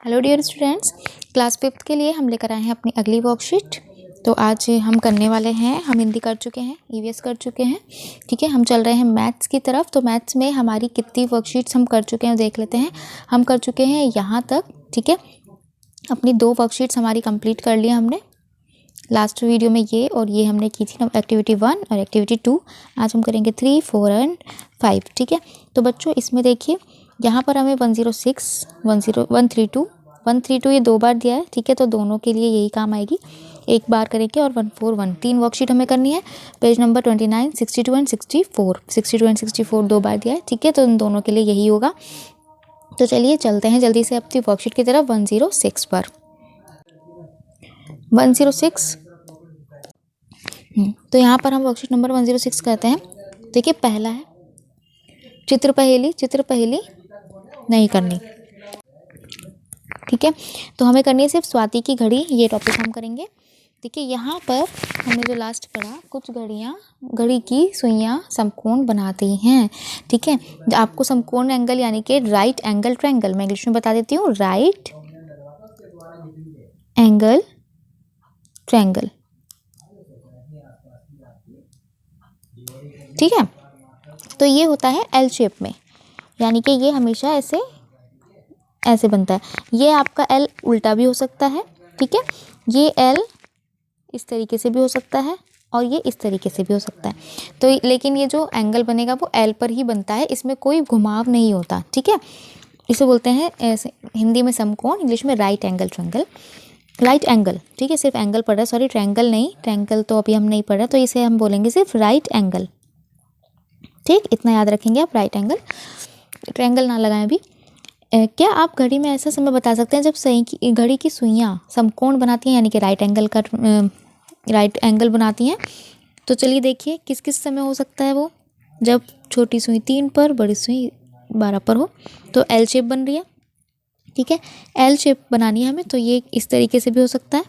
Hello dear students, class 5th के लिए हम लेकर आए हैं अपनी अगली वर्कशीट। तो आज हम करने वाले हैं, हम हिंदी कर चुके हैं, ईवीएस कर चुके हैं, ठीक है। हम चल रहे हैं मैथ्स की तरफ। तो मैथ्स में हमारी कितनी वर्कशीट्स हम कर चुके हैं देख लेते हैं। हम कर चुके हैं यहाँ तक, ठीक है। अपनी 2 वर्कशीट्स हमारी कंप्लीट कर लिया हमने लास्ट वीडियो में, ये और ये हमने की थी एक्टिविटी 1 और एक्टिविटी 2। आज हम करेंगे 3, 4 एंड 5, ठीक है। तो बच्चों इसमें देखिए, यहाँ पर हमें 106, 132 ये 2 बार दिया है, ठीक है। तो दोनों के लिए यही काम आएगी, एक बार करेंगे। और 141 3 वर्कशीट हमें करनी है। पेज नंबर 29, 62 एंड 64, 62 एंड 64 2 बार दिया है, ठीक है। तो इन दोनों के लिए यही होगा। तो चलिए चलते हैं जल्दी से अपनी वर्कशीट की तरफ 106 पर। 106, तो यहाँ पर हम वर्कशीट नंबर 106 करते हैं। देखिए पहला है चित्र पहेली नहीं करनी, ठीक है। तो हमें करनी है सिर्फ स्वाति की घड़ी, ये टॉपिक हम करेंगे। देखिए यहाँ पर हमने जो लास्ट पढ़ा, कुछ घड़ी की सुइयाँ समकोण बनाती हैं, ठीक है। आपको समकोण एंगल यानी कि राइट एंगल ट्रायंगल, मैं इंग्लिश में बता देती हूँ, राइट एंगल ट्रायंगल, ठीक है। तो ये होता है एल शेप में, यानी कि ये हमेशा ऐसे बनता है। ये आपका एल उल्टा भी हो सकता है, ठीक है। ये एल इस तरीके से भी हो सकता है और ये इस तरीके से भी हो सकता है। तो लेकिन ये जो एंगल बनेगा वो एल पर ही बनता है, इसमें कोई घुमाव नहीं होता, ठीक है। इसे बोलते हैं ऐसे हिंदी में समकोण, इंग्लिश में right angle triangle, right angle, ठीक है। सिर्फ एंगल पढ़ रहा है, सॉरी ट्रायंगल नहीं, ट्रायंगल तो अभी हम नहीं पढ़ रहे, तो इसे हम बोलेंगे सिर्फ राइट एंगल, ठीक। इतना याद रखेंगे आप, राइट एंगल, ट्रायंगल ना लगाएं अभी। क्या आप घड़ी में ऐसा समय बता सकते हैं जब घड़ी की सुइयाँ समकोण बनाती हैं, यानी कि राइट एंगल बनाती हैं? तो चलिए देखिए किस किस समय हो सकता है वो। जब छोटी सुई 3 पर, बड़ी सुई 12 पर हो, तो एल शेप बन रही है, ठीक है। एल शेप बनानी है हमें, तो ये इस तरीके से भी हो सकता है,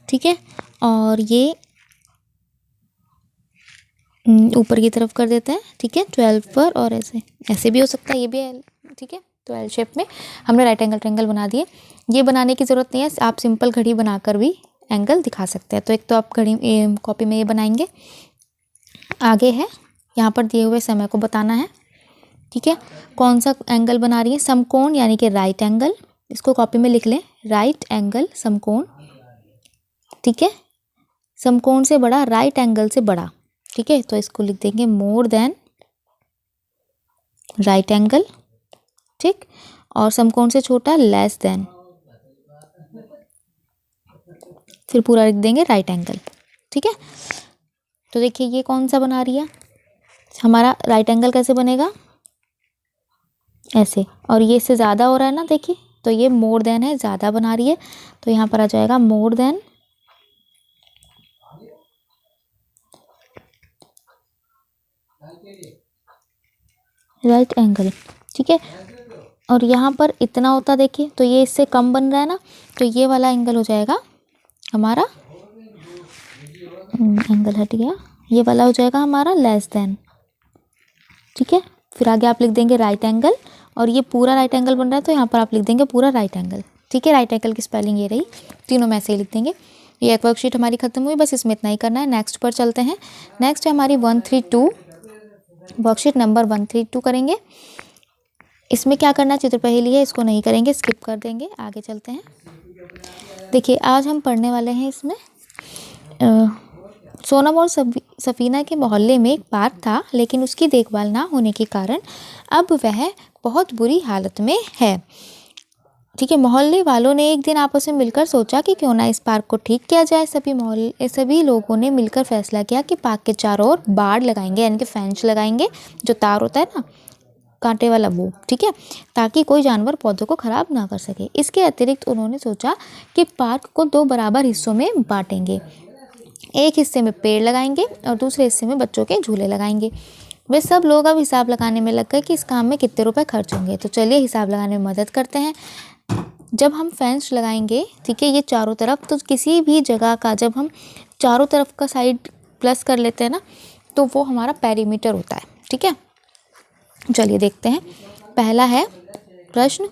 ठीक है। और ये ऊपर की तरफ कर देते हैं, ठीक है, 12 पर, और ऐसे भी हो सकता है, ये भी एल, ठीक है। तो एल शेप में हमने राइट एंगल ट्रायंगल बना दिए। ये बनाने की ज़रूरत नहीं है, आप सिंपल घड़ी बनाकर भी एंगल दिखा सकते हैं। तो एक तो आप घड़ी कॉपी में ये बनाएंगे, आगे है यहाँ पर दिए हुए समय को बताना है, ठीक है। कौन सा एंगल बना रही है? समकोण यानी कि राइट एंगल, इसको कॉपी में लिख लें, राइट एंगल समकोण, ठीक है। समकोण से बड़ा, राइट एंगल से बड़ा, ठीक है। तो इसको लिख देंगे मोर देन राइट एंगल, ठीक। और समकोण से छोटा, लेस देन, फिर पूरा लिख देंगे राइट एंगल, ठीक है। तो देखिए ये कौन सा बना रही है हमारा राइट एंगल, कैसे बनेगा? ऐसे, और ये इससे ज़्यादा हो रहा है ना, देखिए, तो ये मोर देन है, ज़्यादा बना रही है, तो यहाँ पर आ जाएगा मोर देन राइट एंगल, ठीक है। और यहाँ पर इतना होता, देखिए, तो ये इससे कम बन रहा है ना, तो ये वाला एंगल हो जाएगा हमारा, एंगल हट गया, ये वाला हो जाएगा हमारा लेस देन, ठीक है। फिर आगे आप लिख देंगे राइट एंगल, और ये पूरा राइट एंगल बन रहा है, तो यहाँ पर आप लिख देंगे पूरा राइट एंगल, ठीक है। राइट एंगल की स्पेलिंग ये रही, तीनों में ऐसे ही लिख देंगे। ये एक वर्कशीट हमारी खत्म हुई, बस इसमें इतना ही करना है। नेक्स्ट पर चलते हैं। नेक्स्ट है हमारी 132, वर्कशीट नंबर 132 करेंगे। इसमें क्या करना है, चित्र पहेली है, इसको नहीं करेंगे, स्किप कर देंगे, आगे चलते हैं। देखिए आज हम पढ़ने वाले हैं इसमें सोनम और सफीना के मोहल्ले में एक पार्क था, लेकिन उसकी देखभाल ना होने के कारण अब वह बहुत बुरी हालत में है, ठीक है। मोहल्ले वालों ने एक दिन आपस में मिलकर सोचा कि क्यों ना इस पार्क को ठीक किया जाए। सभी लोगों ने मिलकर फैसला किया कि पार्क के चारों ओर बाड़ लगाएंगे, यानी कि फेंस लगाएंगे, जो तार होता है ना कांटे वाला, वो, ठीक है, ताकि कोई जानवर पौधों को खराब ना कर सके। इसके अतिरिक्त उन्होंने सोचा कि पार्क को 2 बराबर हिस्सों में बांटेंगे, एक हिस्से में पेड़ लगाएंगे और दूसरे हिस्से में बच्चों के झूले लगाएंगे। वे सब लोग अब हिसाब लगाने में लग गए कि इस काम में कितने रुपए खर्च होंगे। तो चलिए हिसाब लगाने में मदद करते हैं। जब हम फेंस लगाएंगे, ठीक है, ये चारों तरफ, तो किसी भी जगह का जब हम चारों तरफ का साइड प्लस कर लेते हैं ना, तो वो हमारा पेरीमीटर होता है, ठीक है। चलिए देखते हैं। पहला है प्रश्न,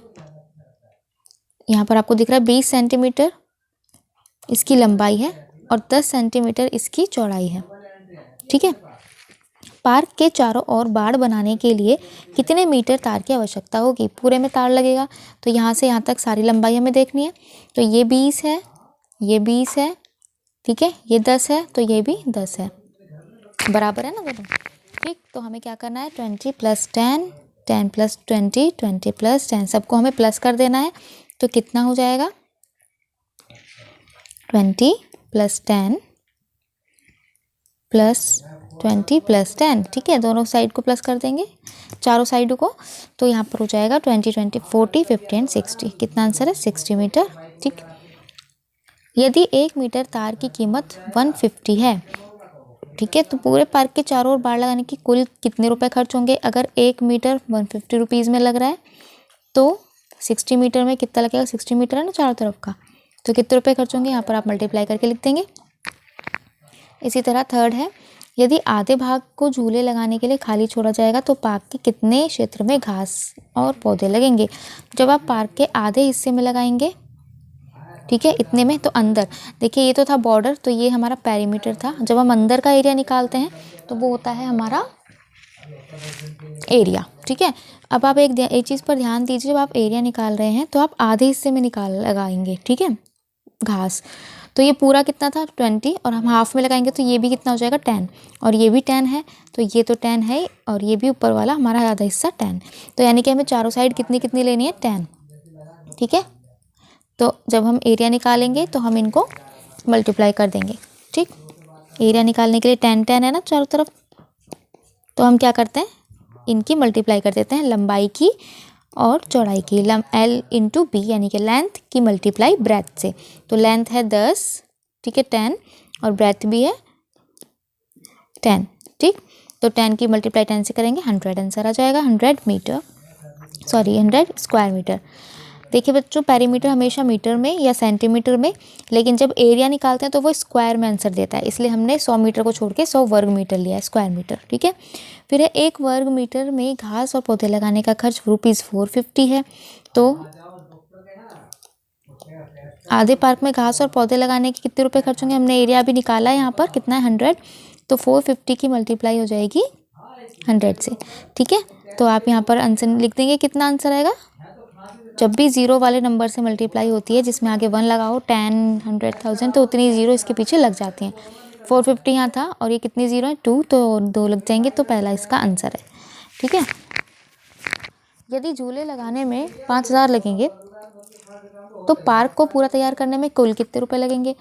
यहाँ पर आपको दिख रहा है 20 सेंटीमीटर इसकी लंबाई है और 10 सेंटीमीटर इसकी चौड़ाई है। ठीक है। पार्क के चारों ओर बाड़ बनाने के लिए कितने मीटर तार की आवश्यकता होगी? पूरे में तार लगेगा तो यहाँ से यहाँ तक सारी लंबाई हमें देखनी है। तो ये 20 है, ये 20 है, ठीक है, ये 10 है, तो ये भी 10 है, बराबर है ना दोनों। ठीक, तो हमें क्या करना है 20 + 10, 10 + 20, 20 + 10, सबको हमें प्लस कर देना है। तो कितना हो जाएगा 20 + 10 + 20 + 10, ठीक है, दोनों साइड को प्लस कर देंगे, चारों साइडों को। तो यहाँ पर हो जाएगा 20, 20, 40, 50 एंड 60। कितना आंसर है 60 मीटर। ठीक, यदि 1 मीटर तार की कीमत 150 है, ठीक है, तो पूरे पार्क के चारों ओर बाड़ लगाने की कुल कितने रुपए खर्च होंगे? अगर 1 मीटर 150 रुपीज़ में लग रहा है तो 60 मीटर में कितना लगेगा? 60 मीटर है ना चारों तरफ का, तो कितने रुपए खर्च होंगे? यहाँ पर आप मल्टीप्लाई करके लिख देंगे। इसी तरह थर्ड है, यदि आधे भाग को झूले लगाने के लिए खाली छोड़ा जाएगा तो पार्क के कितने क्षेत्र में घास और पौधे लगेंगे? जब आप पार्क के आधे हिस्से में लगाएंगे, ठीक है, इतने में, तो अंदर देखिए ये तो था बॉर्डर, तो ये हमारा पेरीमीटर था। जब हम अंदर का एरिया निकालते हैं तो वो होता है हमारा एरिया। ठीक है, अब आप एक चीज़ पर ध्यान दीजिए, जब आप एरिया निकाल रहे हैं तो आप आधे हिस्से में लगाएंगे, ठीक है, घास। तो ये पूरा कितना था 20 और हम हाफ में लगाएंगे तो ये भी कितना हो जाएगा 10 और ये भी 10 है, तो ये तो 10 है और ये भी ऊपर वाला हमारा आधा हिस्सा 10। तो यानी कि हमें चारों साइड कितनी कितनी लेनी है 10। ठीक है, तो जब हम एरिया निकालेंगे तो हम इनको मल्टीप्लाई कर देंगे। ठीक, एरिया निकालने के लिए 10 10 है ना चारों तरफ, तो हम क्या करते हैं इनकी मल्टीप्लाई कर देते हैं, लंबाई की और चौड़ाई की। L × B यानी कि लेंथ की मल्टीप्लाई ब्रेथ से। तो लेंथ है 10, ठीक है, 10 और ब्रेथ भी है 10। ठीक, तो 10 की मल्टीप्लाई 10 से करेंगे 100, आंसर आ जाएगा 100 मीटर, सॉरी 100 स्क्वायर मीटर। देखिए बच्चों, पेरीमीटर हमेशा मीटर में या सेंटीमीटर में, लेकिन जब एरिया निकालते हैं तो वो स्क्वायर में आंसर देता है, इसलिए हमने 100 मीटर को छोड़ के 100 वर्ग मीटर लिया है, स्क्वायर मीटर। ठीक है, फिर है 1 वर्ग मीटर में घास और पौधे लगाने का खर्च ₹450 है। तो आधे पार्क में घास और पौधे लगाने के कितने रुपए खर्च होंगे? हमने एरिया भी निकाला है, यहाँ पर कितना है 100, तो 450 की मल्टीप्लाई हो जाएगी 100 से। ठीक है, तो आप यहाँ पर आंसर लिख देंगे, कितना आंसर आएगा? जब भी ज़ीरो वाले नंबर से मल्टीप्लाई होती है जिसमें आगे 1 लगाओ, 10, 100, 1000, तो उतनी ज़ीरो इसके पीछे लग जाती हैं। 450 यहाँ था और ये कितनी ज़ीरो है 2, तो 2 लग जाएंगे, तो पहला इसका आंसर है। ठीक है, यदि झूले लगाने में 5000 लगेंगे तो पार्क को पूरा तैयार करने में कुल कितने रुपए लगेंगे?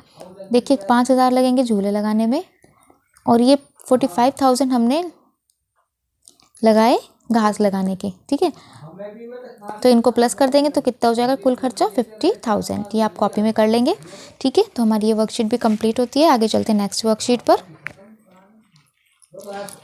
देखिए 5000 लगेंगे झूले लगाने में और ये 45,000 हमने लगाए घास लगाने के। ठीक है, तो इनको प्लस कर देंगे तो कितना हो जाएगा कुल खर्चा 50,000। ये आप कॉपी में कर लेंगे। ठीक है, तो हमारी ये वर्कशीट भी कंप्लीट होती है। आगे चलते हैं नेक्स्ट वर्कशीट पर।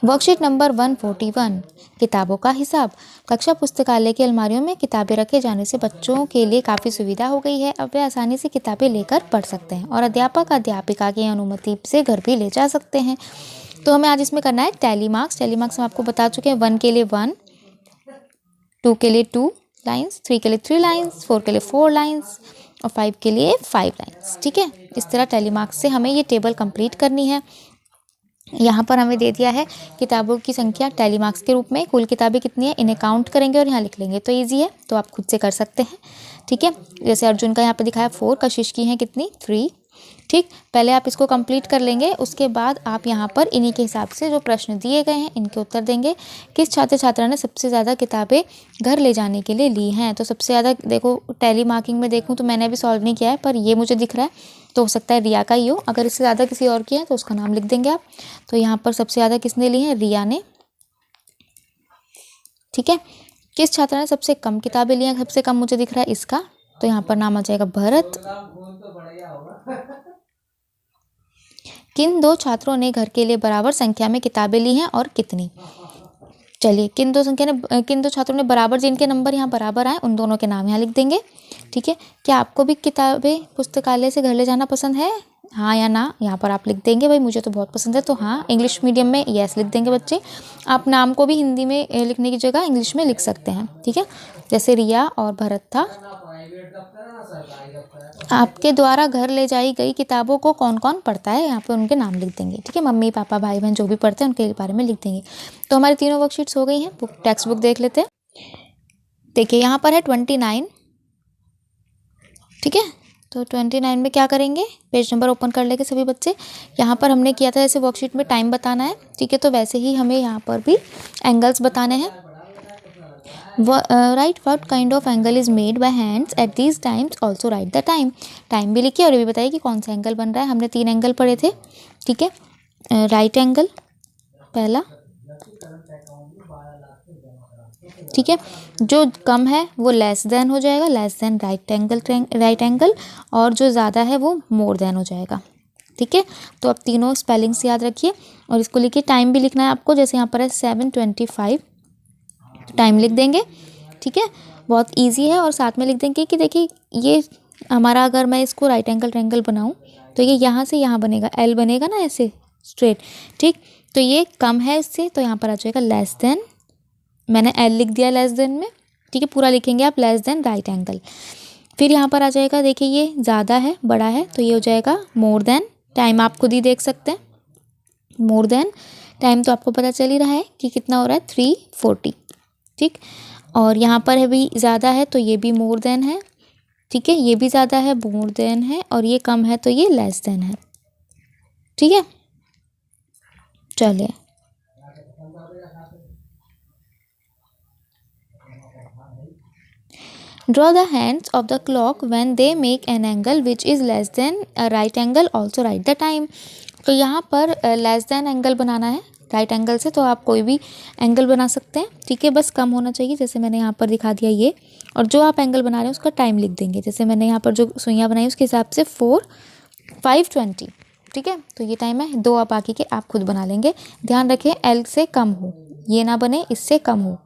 वर्कशीट नंबर 141, किताबों का हिसाब। कक्षा पुस्तकालय की अलमारियों में किताबें रखे जाने से बच्चों के लिए काफ़ी सुविधा हो गई है। अब वे आसानी से किताबें लेकर पढ़ सकते हैं और अध्यापक अध्यापिका की अनुमति से घर भी ले जा सकते हैं। तो हमें आज इसमें करना है टैली मार्क्स। टैली मार्क्स हम आपको बता चुके हैं, 1 के लिए 1, 2 के लिए 2 लाइन्स, 3 के लिए 3 लाइन्स, 4 के लिए 4 लाइन्स और 5 के लिए 5 लाइन्स। ठीक है, इस तरह टैली मार्क्स से हमें ये टेबल कंप्लीट करनी है। यहाँ पर हमें दे दिया है किताबों की संख्या टैली मार्क्स के रूप में, कुल किताबें कितनी है इन्हें काउंट करेंगे और यहाँ लिख लेंगे, तो ईजी है, तो आप खुद से कर सकते हैं। ठीक है, जैसे अर्जुन का यहाँ पे दिखाया 4, कशिश की हैं कितनी 3। ठीक, पहले आप इसको कंप्लीट कर लेंगे, उसके बाद आप यहाँ पर इन्हीं के हिसाब से जो प्रश्न दिए गए हैं इनके उत्तर देंगे। किस छात्र छात्रा ने सबसे ज़्यादा किताबें घर ले जाने के लिए ली हैं? तो सबसे ज़्यादा देखो टैली मार्किंग में देखूँ तो मैंने अभी सॉल्व नहीं किया है, पर ये मुझे दिख रहा है, तो हो सकता है रिया का ही हो। अगर इससे ज़्यादा किसी और की है तो उसका नाम लिख देंगे आप। तो यहाँ पर सबसे ज़्यादा किसने ली है? रिया ने। ठीक है, किस छात्रा ने सबसे कम किताबें ली हैं? सबसे कम मुझे दिख रहा है इसका, तो यहाँ पर नाम आ जाएगा भरत। किन 2 छात्रों ने घर के लिए बराबर संख्या में किताबें ली हैं और कितनी? चलिए, किन दो छात्रों ने बराबर, जिनके नंबर यहाँ बराबर आए उन दोनों के नाम यहाँ लिख देंगे। ठीक है, क्या आपको भी किताबें पुस्तकालय से घर ले जाना पसंद है? हाँ या ना यहाँ पर आप लिख देंगे। भाई मुझे तो बहुत पसंद है, तो हाँ। इंग्लिश मीडियम में यस लिख देंगे बच्चे। आप नाम को भी हिंदी में लिखने की जगह इंग्लिश में लिख सकते हैं। ठीक है, जैसे रिया और भरत था, आपके द्वारा घर ले जाई गई किताबों को कौन कौन पढ़ता है, यहाँ पे उनके नाम लिख देंगे। ठीक है, मम्मी पापा भाई बहन जो भी पढ़ते हैं उनके बारे में लिख देंगे। तो हमारी तीनों वर्कशीट्स हो गई हैं। बुक टेक्स्ट बुक देख लेते हैं। देखिए यहाँ पर है 29। ठीक है, तो 29 में क्या करेंगे, पेज नंबर ओपन कर लेंगे सभी बच्चे। यहाँ पर हमने किया था जैसे वर्कशीट में टाइम बताना है, ठीक है, तो वैसे ही हमें यहाँ पर भी एंगल्स बताने हैं। Right what kind of angle is made by hands at these times, also right the time. Time भी लिखिए और ये भी बताइए कि कौन सा एंगल बन रहा है। हमने 3 एंगल पढ़े थे। ठीक है, राइट एंगल पहला, ठीक है, जो कम है वो लेस देन हो जाएगा, लेस देन राइट एंगल, और जो ज़्यादा है वो मोर देन हो जाएगा। ठीक है, तो अब तीनों स्पेलिंग्स याद रखिए और इसको लिखिए। टाइम भी लिखना है आपको, जैसे यहाँ पर है 7:25, टाइम लिख देंगे। ठीक है, बहुत इजी है। और साथ में लिख देंगे कि देखिए ये हमारा, अगर मैं इसको राइट एंगल ट्रायंगल बनाऊँ तो ये यहाँ से यहाँ बनेगा, एल बनेगा ना ऐसे स्ट्रेट। ठीक, तो ये कम है इससे, तो यहाँ पर आ जाएगा लेस देन, मैंने एल लिख दिया लेस देन में। ठीक है, पूरा लिखेंगे आप, लेस देन राइट एंगल। फिर यहाँ पर आ जाएगा, देखिए ये ज़्यादा है, बड़ा है, तो ये हो जाएगा मोर देन। टाइम आप खुद ही देख सकते हैं, मोर देन टाइम तो आपको पता चल ही रहा है कि कितना हो रहा है, 3:40। ठीक, और यहाँ पर है भी ज़्यादा है तो ये भी मोर देन है। ठीक है, ये भी ज़्यादा है, मोर देन है, और ये कम है तो ये लेस देन है। ठीक है, चलिए draw the hands of the clock when they make an angle which is less than a right angle, also write the time। तो यहाँ पर लेस देन एंगल बनाना है राइट एंगल से, तो आप कोई भी एंगल बना सकते हैं। ठीक है, बस कम होना चाहिए, जैसे मैंने यहाँ पर दिखा दिया ये। और जो आप एंगल बना रहे हैं उसका टाइम लिख देंगे, जैसे मैंने यहाँ पर जो सुइयाँ बनाई उसके हिसाब से 5:20। ठीक है, तो ये टाइम है। 2 आप बाकी के आप खुद बना लेंगे। ध्यान रखें एल से कम हो, ये ना बने इससे कम हो,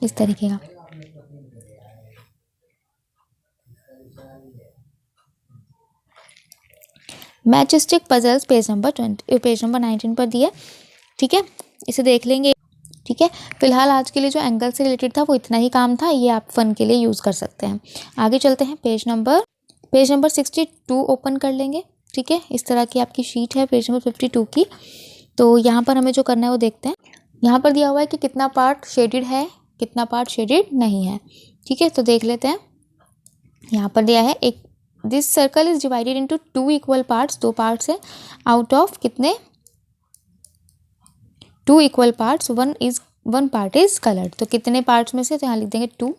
इस तरीके का। मैचस्टिक पजल्स पेज नंबर 19 पर दिया। ठीक है, इसे देख लेंगे। ठीक है, फिलहाल आज के लिए जो एंगल से रिलेटेड था वो इतना ही काम था, ये आप फन के लिए यूज़ कर सकते हैं। आगे चलते हैं, पेज नंबर 62 ओपन कर लेंगे। ठीक है, इस तरह की आपकी शीट है पेज नंबर 52 की। तो यहाँ पर हमें जो करना है वो देखते हैं। यहाँ पर दिया हुआ है कि कितना पार्ट शेडेड है, कितना पार्ट शेडेड नहीं है। ठीक है, तो देख लेते हैं। यहाँ पर दिया है एक, this circle is divided into 2 equal parts, 2 parts है, आउट ऑफ कितने, 2 equal parts, 1 part is coloured. तो कितने पार्ट्स में से, तो यहाँ लिख देंगे 2,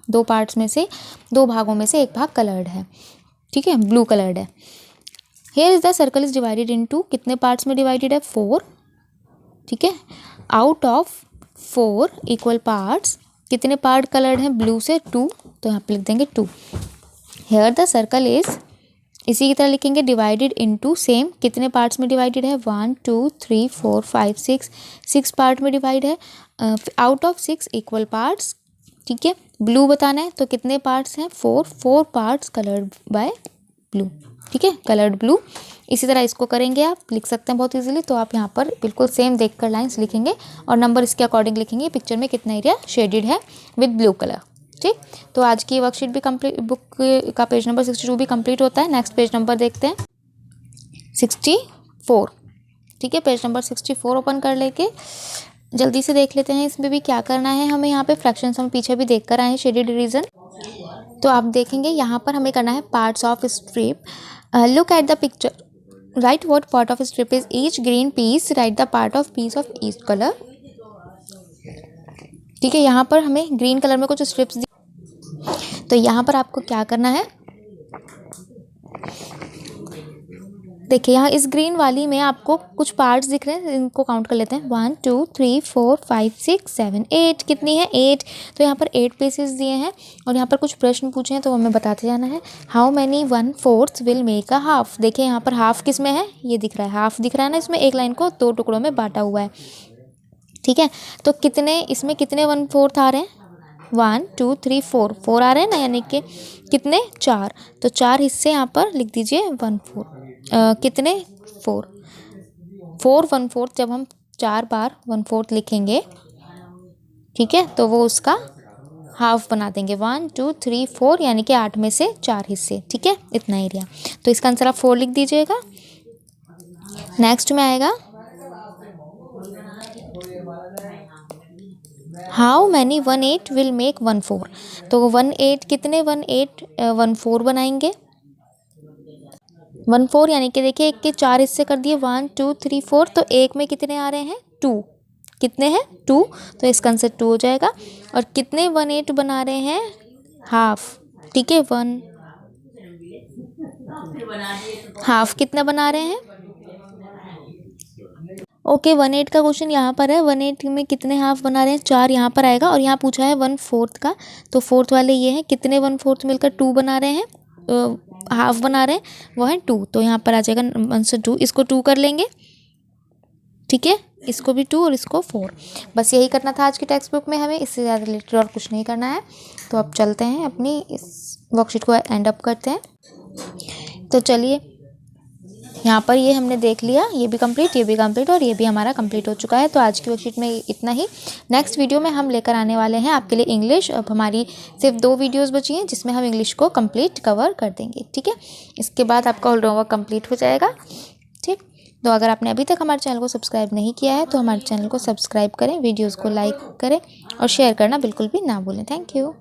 2 पार्ट्स में से, 2 भागों में से एक भाग कलर्ड है। ठीक है, ब्लू कलर्ड है। Here is the circle is divided into, कितने पार्ट्स में डिवाइडेड है, 4। ठीक है, आउट ऑफ 4 इक्वल पार्ट्स, कितने पार्ट कलर्ड हैं ब्लू से, 2, तो यहाँ पे लिख देंगे 2। हेयर द सर्कल इज, इसी की तरह लिखेंगे डिवाइडेड इनटू, सेम कितने पार्ट्स में डिवाइडेड है, 1 2 3 4 5 6 पार्ट में डिवाइड है। Out of 6 equal parts. ठीक है, ब्लू बताना है तो कितने पार्ट्स हैं, 4 पार्ट्स कलर्ड बाय ब्लू। ठीक है, कलर्ड ब्लू। इसी तरह इसको करेंगे, आप लिख सकते हैं बहुत इजीली। तो आप यहाँ पर बिल्कुल सेम देखकर लाइंस लिखेंगे और नंबर इसके अकॉर्डिंग लिखेंगे, पिक्चर में कितना एरिया शेडेड है विद ब्लू कलर। ठीक, तो आज की वर्कशीट भी कंप्लीट, बुक का पेज नंबर 62 भी कंप्लीट होता है। नेक्स्ट पेज नंबर देखते हैं 64। ठीक है, पेज नंबर 64 ओपन कर लेके जल्दी से देख लेते हैं इसमें भी क्या करना है हमें। यहाँ पे फ्रैक्शंस हम पीछे भी देख कर आए हैं, शेडेड रीजन। तो आप देखेंगे यहाँ पर हमें करना है parts of strip. Look at the picture, right what part of strip is each green peas, right the part of peace of each colour. ठीक है, यहाँ पर हमें ग्रीन कलर में कुछ स्ट्रिप्स, तो यहाँ पर आपको क्या करना है, देखिए यहाँ इस ग्रीन वाली में आपको कुछ पार्ट्स दिख रहे हैं, इनको काउंट कर लेते हैं। 1 2 3 4 5 6 7 8, कितनी है 8। तो यहाँ पर 8 पीसेस दिए हैं और यहाँ पर कुछ प्रश्न पूछे हैं तो हमें बताते जाना है। How many 1/4 will make a half. देखिए यहाँ पर हाफ किस में है, ये दिख रहा है, हाफ दिख रहा है ना, इसमें एक लाइन को 2 टुकड़ों में बांटा हुआ है। ठीक है, तो कितने इसमें कितने 1/4 आ रहे हैं, 1 2 3 4 आ रहे हैं ना, यानी कि कितने 4। तो 4 हिस्से यहाँ पर लिख दीजिए 1/4, कितने 4 1/4। जब हम 4 बार 1/4 लिखेंगे, ठीक है, तो वो उसका हाफ बना देंगे, 1 2 3 4 यानी कि 8 में से 4 हिस्से, ठीक है, इतना एरिया। तो इसका आंसर आप 4 लिख दीजिएगा। नेक्स्ट में आएगा हाउ मैनी 1/8 विल मेक 1/4। तो 1/8 कितने 1/8 1/4 बनाएंगे, 1/4 यानी कि देखिए एक के 4 हिस्से कर दिए, 1 2 3 4, तो एक में कितने आ रहे हैं 2, कितने हैं 2, तो इसका आंसर 2 हो जाएगा। और कितने 1/8 बना रहे हैं, हाफ, ठीक है, 1 हाफ कितना बना रहे हैं, ओके 1/8 का क्वेश्चन यहाँ पर है, 1/8 में कितने हाफ बना रहे हैं, 4 यहाँ पर आएगा, और यहाँ पूछा है 1/4 का, तो फोर्थ वाले ये हैं, कितने 1/4 मिलकर 2 बना रहे हैं, हाफ बना रहे हैं, वो है 2, तो यहाँ पर आ जाएगा आंसर 2, इसको 2 कर लेंगे, ठीक है, इसको भी 2 और इसको 4। बस यही करना था आज की टेक्स्ट बुक में, हमें इससे ज़्यादा रिलेटेड और कुछ नहीं करना है। तो अब चलते हैं अपनी इस वर्कशीट को एंड अप करते हैं। तो चलिए, यहाँ पर ये हमने देख लिया, ये भी कंप्लीट, ये भी कंप्लीट, और ये भी हमारा कंप्लीट हो चुका है। तो आज की वर्कशीट में इतना ही। नेक्स्ट वीडियो में हम लेकर आने वाले हैं आपके लिए इंग्लिश। अब हमारी सिर्फ 2 वीडियोस बची हैं जिसमें हम इंग्लिश को कंप्लीट कवर कर देंगे, ठीक है। इसके बाद आपका ऑल होमवर्क कंप्लीट हो जाएगा, ठीक। तो अगर आपने अभी तक हमारे चैनल को सब्सक्राइब नहीं किया है तो हमारे चैनल को सब्सक्राइब करें, वीडियोज़ को लाइक करें और शेयर करना बिल्कुल भी ना भूलें। Thank you.